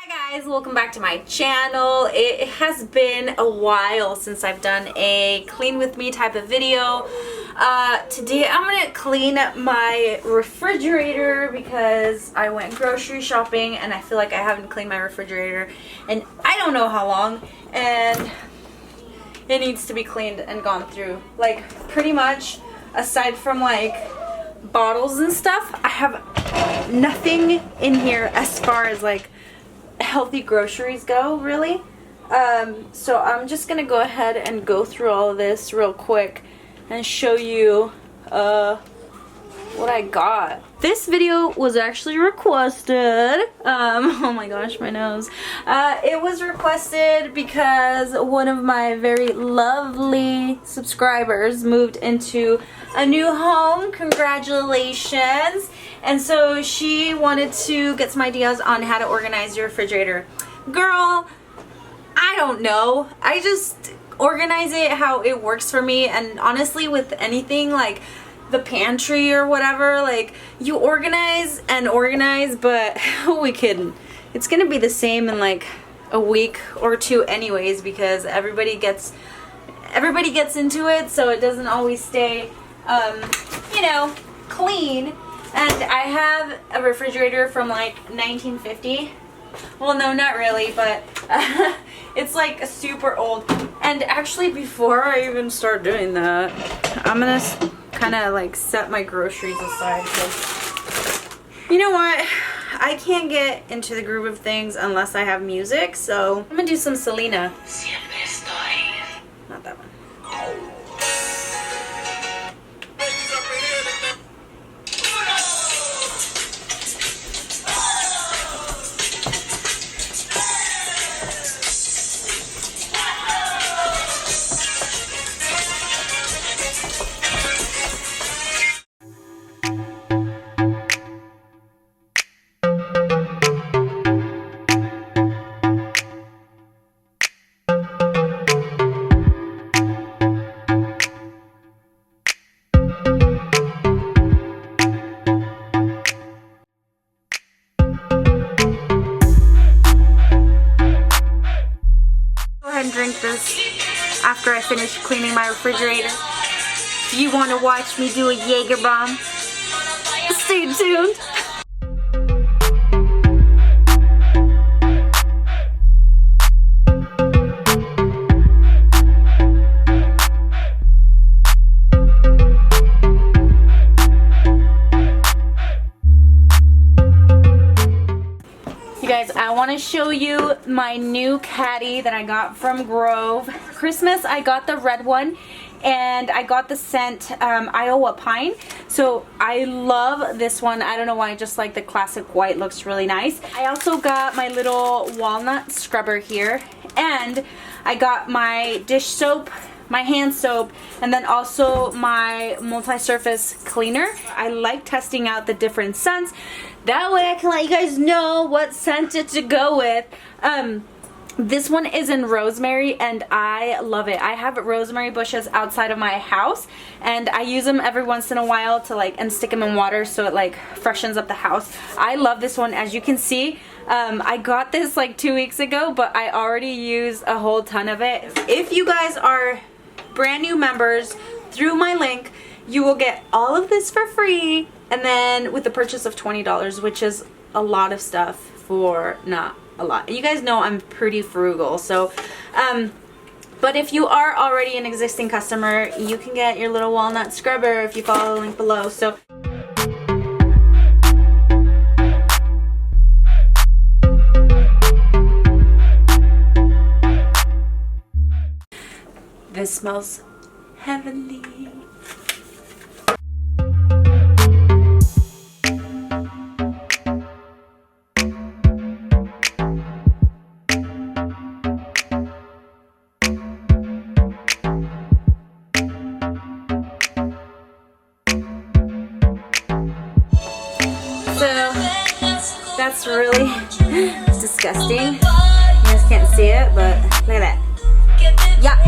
Hi guys, welcome back to my channel. It has been a while since I've done a clean with me type of video. Today I'm gonna clean my refrigerator because I went grocery shopping and I feel like I haven't cleaned my refrigerator and I don't know how long, and it needs to be cleaned and gone through. Like pretty much aside from like bottles and stuff, I have nothing in here as far as like healthy groceries go, really. So I'm just gonna go ahead and go through all of this real quick and show you what I got. This video was actually requested. Oh my gosh, my nose. It was requested because one of my very lovely subscribers moved into a new home. Congratulations. And so she wanted to get some ideas on how to organize your refrigerator. Girl, I don't know. I just organize it how it works for me, and honestly with anything like the pantry or whatever, like you organize and organize, but who are we kidding? It's gonna be the same in like a week or two anyways, because everybody gets into it, so it doesn't always stay you know, clean. And I have a refrigerator from like 1950. Well, no, not really, but it's like super old. And actually, before I even start doing that, I'm gonna kind of like set my groceries aside, because you know what? I can't get into the groove of things unless I have music, so I'm gonna do some Selena. Not that one. And drink this after I finish cleaning my refrigerator. If you want to watch me do a Jaeger bomb, stay tuned. Guys, I want to show you my new Caddy that I got from Grove. Christmas, I got the red one, and I got the scent Iowa Pine. So I love this one. I don't know why, I just like the classic white, looks really nice. I also got my little walnut scrubber here, and I got my dish soap, my hand soap, and then also my multi-surface cleaner. I like testing out the different scents. That way I can let you guys know what scent to go with. This one is in rosemary and I love it. I have rosemary bushes outside of my house and I use them every once in a while to and stick them in water so it like freshens up the house. I love this one. As you can see, I got this like 2 weeks ago, but I already used a whole ton of it. If you guys are brand new members, through my link, you will get all of this for free, and then with the purchase of $20, which is a lot of stuff for not a lot. You guys know I'm pretty frugal, so but if you are already an existing customer, you can get your little walnut scrubber if you follow the link below. So this smells heavenly. So that's really disgusting. You guys can't see it, but look at that. Yuck.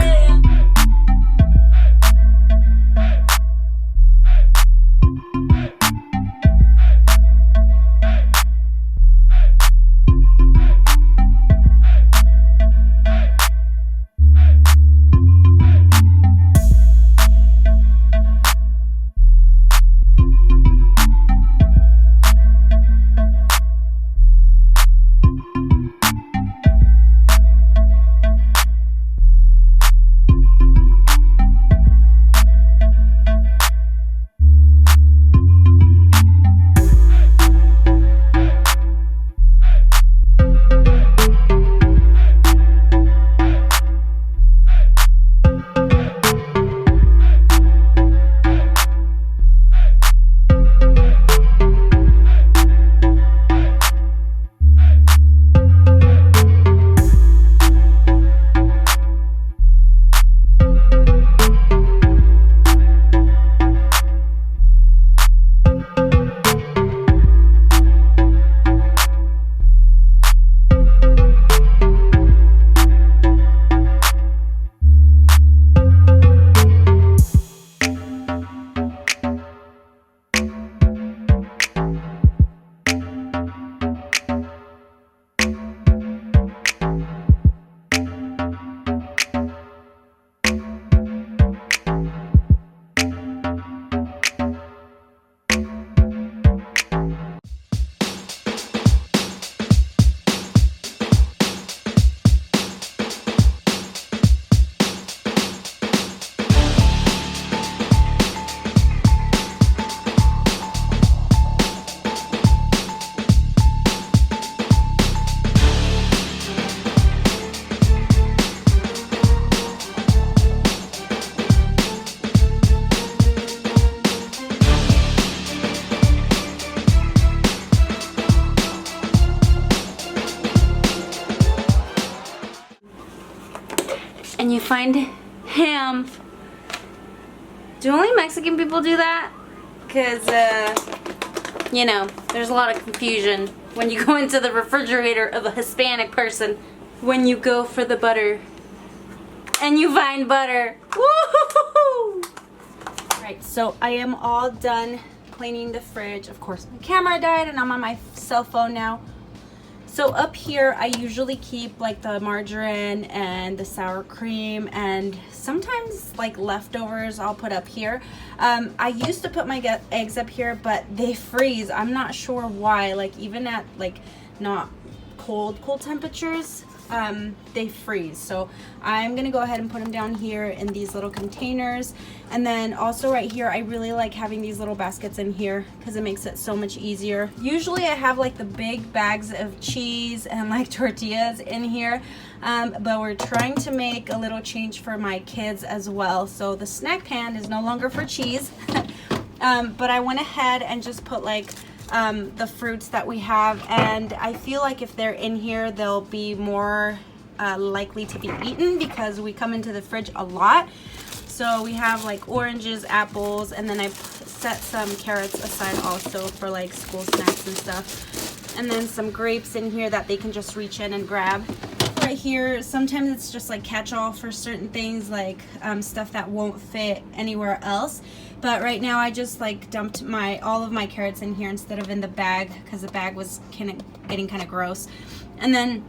find ham. Do only Mexican people do that? Because, you know, there's a lot of confusion when you go into the refrigerator of a Hispanic person when you go for the butter and you find butter. Woo-hoo-hoo-hoo! Right, so I am all done cleaning the fridge. Of course, my camera died and I'm on my cell phone now. So up here, I usually keep like the margarine and the sour cream, and sometimes like leftovers I'll put up here. I used to put my eggs up here, but they freeze. I'm not sure why. Like even at like not cold temperatures, they freeze. So I'm gonna go ahead and put them down here in these little containers. And then also right here, I really like having these little baskets in here because it makes it so much easier. Usually I have like the big bags of cheese and like tortillas in here, but we're trying to make a little change for my kids as well. So the snack pan is no longer for cheese, but I went ahead and just put like the fruits that we have, and I feel like if they're in here they'll be more likely to be eaten because we come into the fridge a lot. So we have like oranges, apples, and then I set some carrots aside also for like school snacks and stuff, and then some grapes in here that they can just reach in and grab. Right here, sometimes it's just like catch-all for certain things, like stuff that won't fit anywhere else. But right now I just like dumped all of my carrots in here instead of in the bag because the bag was getting kind of gross. And then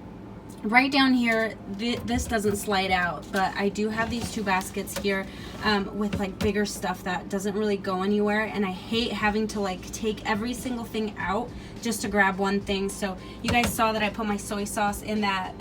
right down here, this doesn't slide out, but I do have these two baskets here with like bigger stuff that doesn't really go anywhere, and I hate having to like take every single thing out just to grab one thing. So you guys saw that I put my soy sauce in that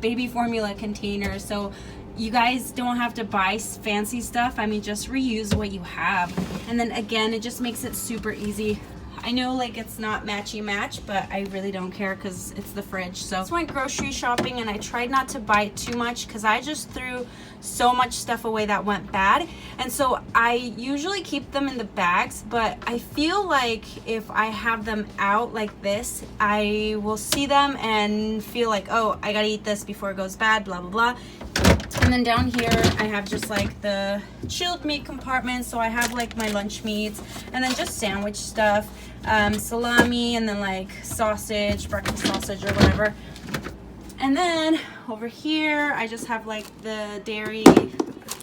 baby formula container, so you guys don't have to buy fancy stuff. I mean, just reuse what you have. And then again, it just makes it super easy. I know like it's not matchy-match, but I really don't care because it's the fridge. So I just went grocery shopping and I tried not to buy too much because I just threw so much stuff away that went bad. And so I usually keep them in the bags, but I feel like if I have them out like this, I will see them and feel like, oh, I gotta eat this before it goes bad, blah, blah, blah. And then down here, I have just like the chilled meat compartment. So I have like my lunch meats and then just sandwich stuff, salami, and then like sausage, breakfast sausage or whatever. And then over here, I just have like the dairy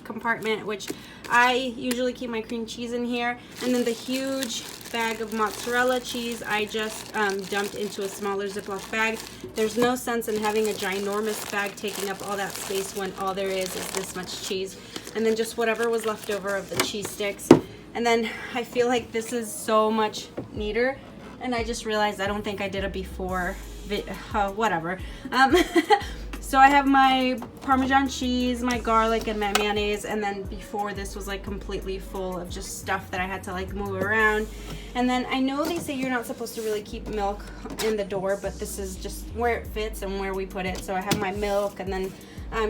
compartment, which I usually keep my cream cheese in here. And then the huge bag of mozzarella cheese I just dumped into a smaller Ziploc bag. There's no sense in having a ginormous bag taking up all that space when all there is this much cheese. And then just whatever was left over of the cheese sticks. And then I feel like this is so much neater, and I just realized I don't think I did a before whatever. So I have my Parmesan cheese, my garlic, and my mayonnaise, and then before this was like completely full of just stuff that I had to like move around. And then I know they say you're not supposed to really keep milk in the door, but this is just where it fits and where we put it. So I have my milk, and then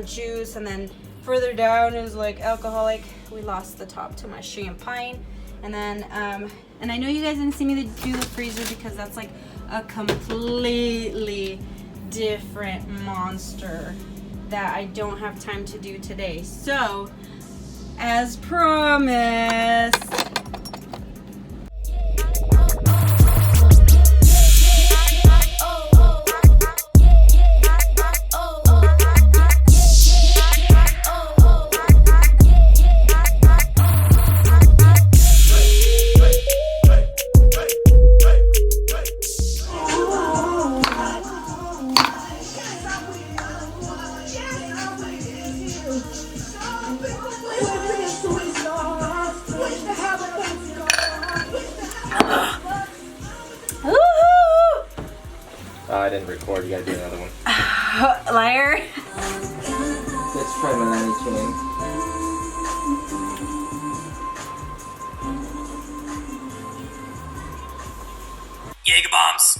juice, and then further down is like alcoholic. We lost the top to my champagne. And then and I know you guys didn't see me do the freezer because that's like a completely different monster that I don't have time to do today. So as promised, I didn't record. You gotta do another one. liar. Let's try Milani chain. Jaeger bombs.